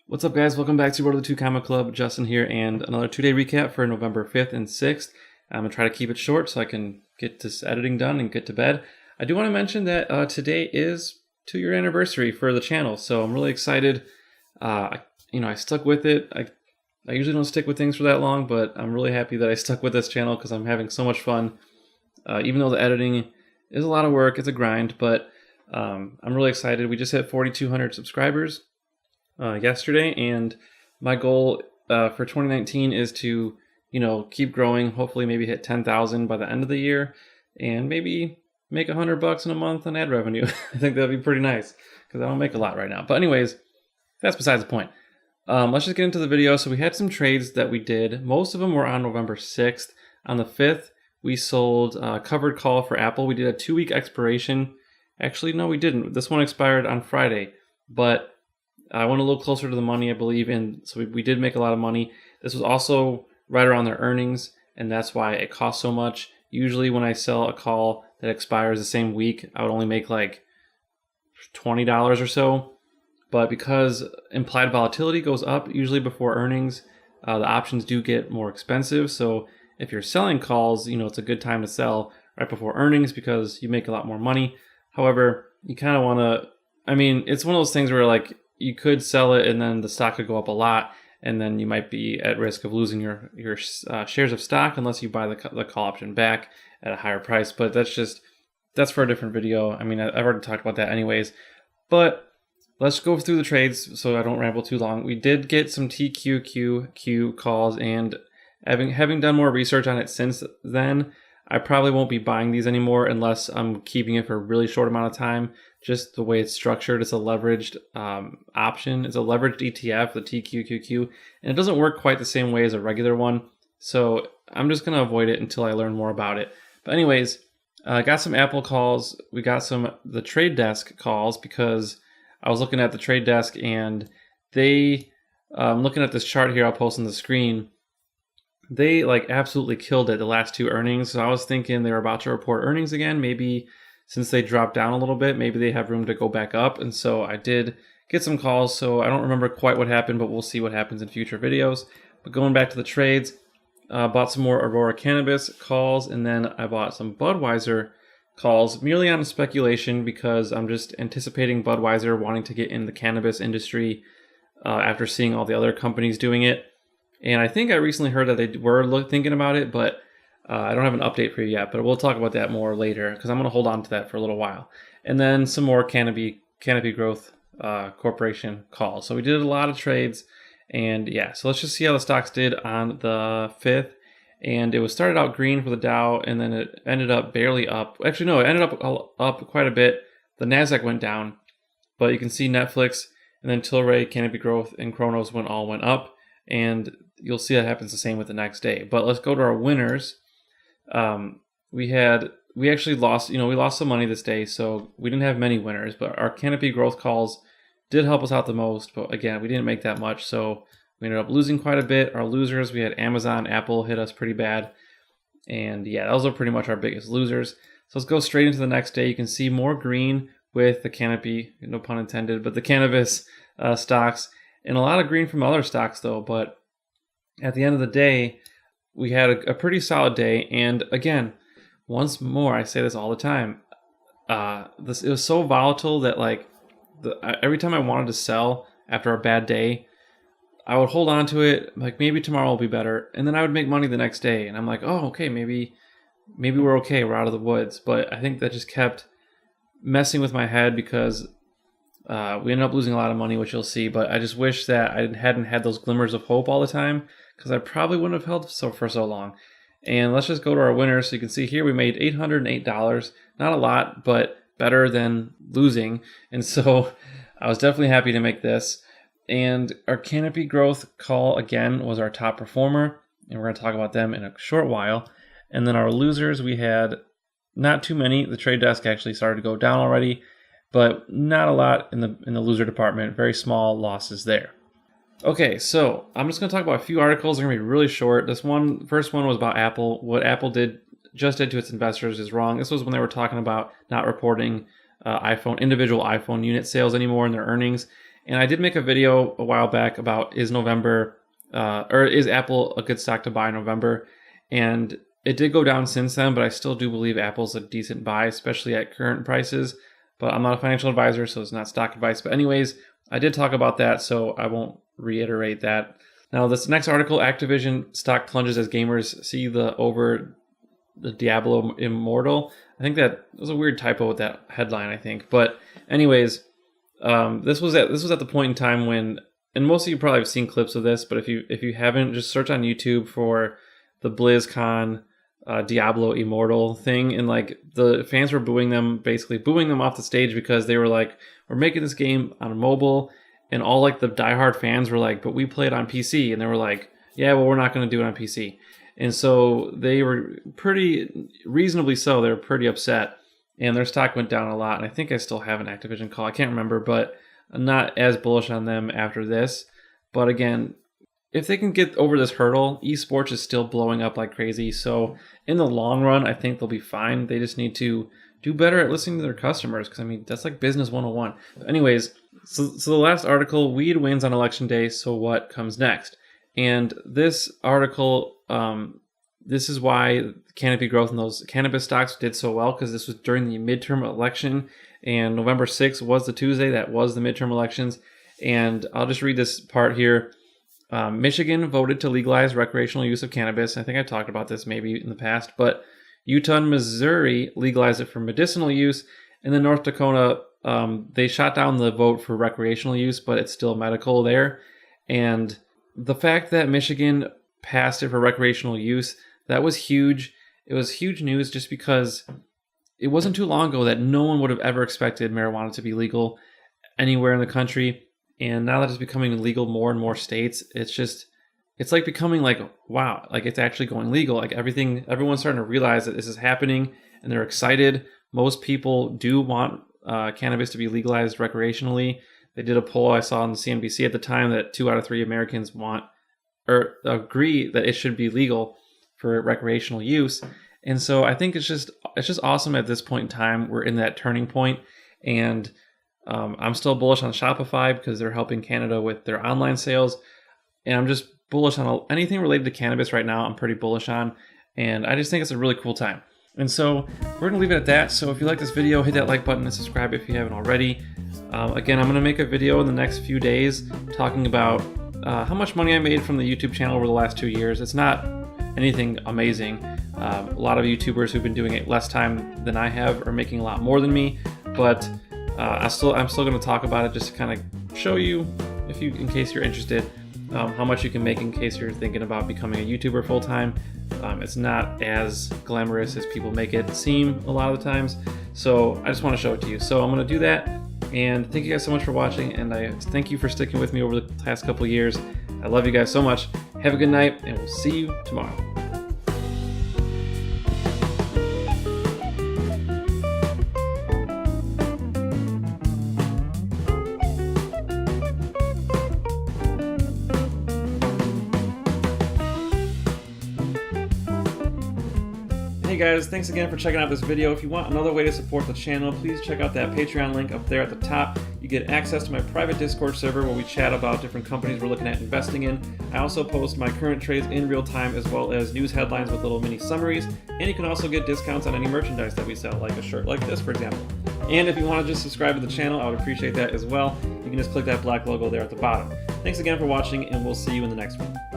What's up, guys? Welcome back to RT2CC Comic Club. Justin here, and another 2-day recap for November 5th and 6th. I'm going to try to keep it short so I can get this editing done and get to bed. I do want to mention that today is 2-year anniversary for the channel, so I'm really excited. I stuck with it. I usually don't stick with things for that long, but I'm really happy that I stuck with this channel because I'm having so much fun. Even though the editing is a lot of work, it's a grind, but I'm really excited. We just hit 4,200 subscribers yesterday, and my goal for 2019 is to keep growing, hopefully maybe hit 10,000 by the end of the year, and maybe make $100 in a month on ad revenue. I think that'd be pretty nice because I don't make a lot right now, but anyways, that's besides the point. Let's just get into the video. So we had some trades that we did. Most of them were on November 6th. On the 5th, we sold a covered call for Apple. We did a 2-week expiration. Actually, no, we didn't. This one expired on Friday, but I went a little closer to the money, I believe, and so we did make a lot of money. This was also right around their earnings, and that's why it costs so much. Usually when I sell a call that expires the same week, I would only make like $20 or so. But because implied volatility goes up usually before earnings, the options do get more expensive. So if you're selling calls, it's a good time to sell right before earnings because you make a lot more money. However, you kind of want to, it's one of those things where like you could sell it and then the stock could go up a lot, and then you might be at risk of losing your shares of stock unless you buy the call option back at a higher price. But that's for a different video. I've already talked about that anyways. But let's go through the trades so I don't ramble too long. We did get some TQQQ calls, and having done more research on it since then, I probably won't be buying these anymore unless I'm keeping it for a really short amount of time. Just the way it's structured, it's a leveraged option. It's a leveraged ETF, the TQQQ, and it doesn't work quite the same way as a regular one. So I'm just going to avoid it until I learn more about it. But anyways, I got some Apple calls. We got the trade desk calls because I was looking at the trade desk, and they, looking at this chart here I'll post on the screen, they absolutely killed it the last 2 earnings. So I was thinking they were about to report earnings again. Maybe since they dropped down a little bit, maybe they have room to go back up. And so I did get some calls. So I don't remember quite what happened, but we'll see what happens in future videos. But going back to the trades, bought some more Aurora Cannabis calls, and then I bought some Budweiser calls merely on speculation because I'm just anticipating Budweiser wanting to get in the cannabis industry after seeing all the other companies doing it. And I think I recently heard that they were thinking about it, but I don't have an update for you yet, but we'll talk about that more later because I'm going to hold on to that for a little while. And then some more Canopy Growth Corporation calls. So we did a lot of trades, and yeah, so let's just see how the stocks did on the 5th. And it started out green for the Dow, and then it ended up barely up. Actually, no, it ended up quite a bit. The Nasdaq went down, but you can see Netflix, and then Tilray, Canopy Growth, and Kronos all went up. And you'll see that happens the same with the next day. But let's go to our winners. We actually lost, we lost some money this day, so we didn't have many winners, but our Canopy Growth calls did help us out the most. But again, we didn't make that much, so we ended up losing quite a bit. Our losers, we had Amazon, Apple hit us pretty bad. And yeah, those are pretty much our biggest losers. So let's go straight into the next day. You can see more green with the Canopy, no pun intended, but the cannabis stocks. And a lot of green from other stocks, though. But at the end of the day, we had a pretty solid day. And again, once more, I say this all the time, it was so volatile that every time I wanted to sell after a bad day, I would hold on to it, maybe tomorrow will be better, and then I would make money the next day. And I'm like, oh, okay, maybe we're okay, we're out of the woods. But I think that just kept messing with my head because we ended up losing a lot of money, which you'll see. But I just wish that I hadn't had those glimmers of hope all the time because I probably wouldn't have held for so long. And let's just go to our winners. So you can see here we made $808. Not a lot, but better than losing. And so I was definitely happy to make this. And our Canopy Growth call, again, was our top performer. And we're going to talk about them in a short while. And then our losers, we had not too many. The trade desk actually started to go down already, but not a lot in the loser department. Very small losses there. Okay, so I'm just going to talk about a few articles. They're going to be really short. First one was about Apple. What Apple did to its investors is wrong. This was when they were talking about not reporting individual iPhone unit sales anymore in their earnings. And I did make a video a while back about is Apple a good stock to buy in November? And it did go down since then, but I still do believe Apple's a decent buy, especially at current prices. But I'm not a financial advisor, so it's not stock advice. But anyways, I did talk about that, so I won't reiterate that. Now, this next article, Activision stock plunges as gamers see over the Diablo Immortal. I think that was a weird typo with that headline, I think. But anyways, this was at the point in time when, and most of you probably have seen clips of this, but if you haven't, just search on YouTube for the BlizzCon Diablo Immortal thing, and like the fans were booing them off the stage because they were like, we're making this game on mobile, and all like the diehard fans were like, but we play it on PC, and they were like, yeah, well, we're not going to do it on PC. And so they were pretty reasonably so, they were pretty upset, and their stock went down a lot. And I think I still have an Activision call, I can't remember, but I'm not as bullish on them after this. But again, if they can get over this hurdle, esports is still blowing up like crazy. So in the long run, I think they'll be fine. They just need to do better at listening to their customers, because I mean, that's like business 101. But anyways, so the last article, weed wins on election day, so what comes next? And this article, this is why canopy growth in those cannabis stocks did so well, because this was during the midterm election, and November 6th was the Tuesday that was the midterm elections. And I'll just read this part here. Michigan voted to legalize recreational use of cannabis. I think I talked about this maybe in the past, but Utah and Missouri legalized it for medicinal use. And then North Dakota, they shot down the vote for recreational use, but it's still medical there. And the fact that Michigan passed it for recreational use, that was huge. It was huge news just because it wasn't too long ago that no one would have ever expected marijuana to be legal anywhere in the country. And now that it's becoming legal more and more states, it's like becoming like, wow, like it's actually going legal. Like everyone's starting to realize that this is happening, and they're excited. Most people do want cannabis to be legalized recreationally. They did a poll I saw on CNBC at the time that 2 out of 3 Americans want or agree that it should be legal for recreational use. And so I think it's just awesome at this point in time. We're in that turning point, and I'm still bullish on Shopify because they're helping Canada with their online sales. And I'm just bullish on anything related to cannabis right now. I'm pretty bullish on, and I just think it's a really cool time. And so we're going to leave it at that. So if you like this video, hit that like button and subscribe if you haven't already. Again, I'm going to make a video in the next few days talking about how much money I made from the YouTube channel over the last 2 years. It's not anything amazing. A lot of YouTubers who've been doing it less time than I have are making a lot more than me, but I'm still going to talk about it just to kind of show you, in case you're interested, how much you can make in case you're thinking about becoming a YouTuber full time. It's not as glamorous as people make it seem a lot of the times, so I just want to show it to you. So I'm going to do that, and thank you guys so much for watching, and I thank you for sticking with me over the past couple of years. I love you guys so much. Have a good night, and we'll see you tomorrow. Hey guys, thanks again for checking out this video. If you want another way to support the channel, please check out that Patreon link up there at the top. You get access to my private Discord server where we chat about different companies we're looking at investing in. I also post my current trades in real time, as well as news headlines with little mini summaries, and you can also get discounts on any merchandise that we sell, like a shirt like this, for example. And if you want to just subscribe to the channel, I would appreciate that as well. You can just click that black logo there at the bottom. Thanks again for watching, and we'll see you in the next one.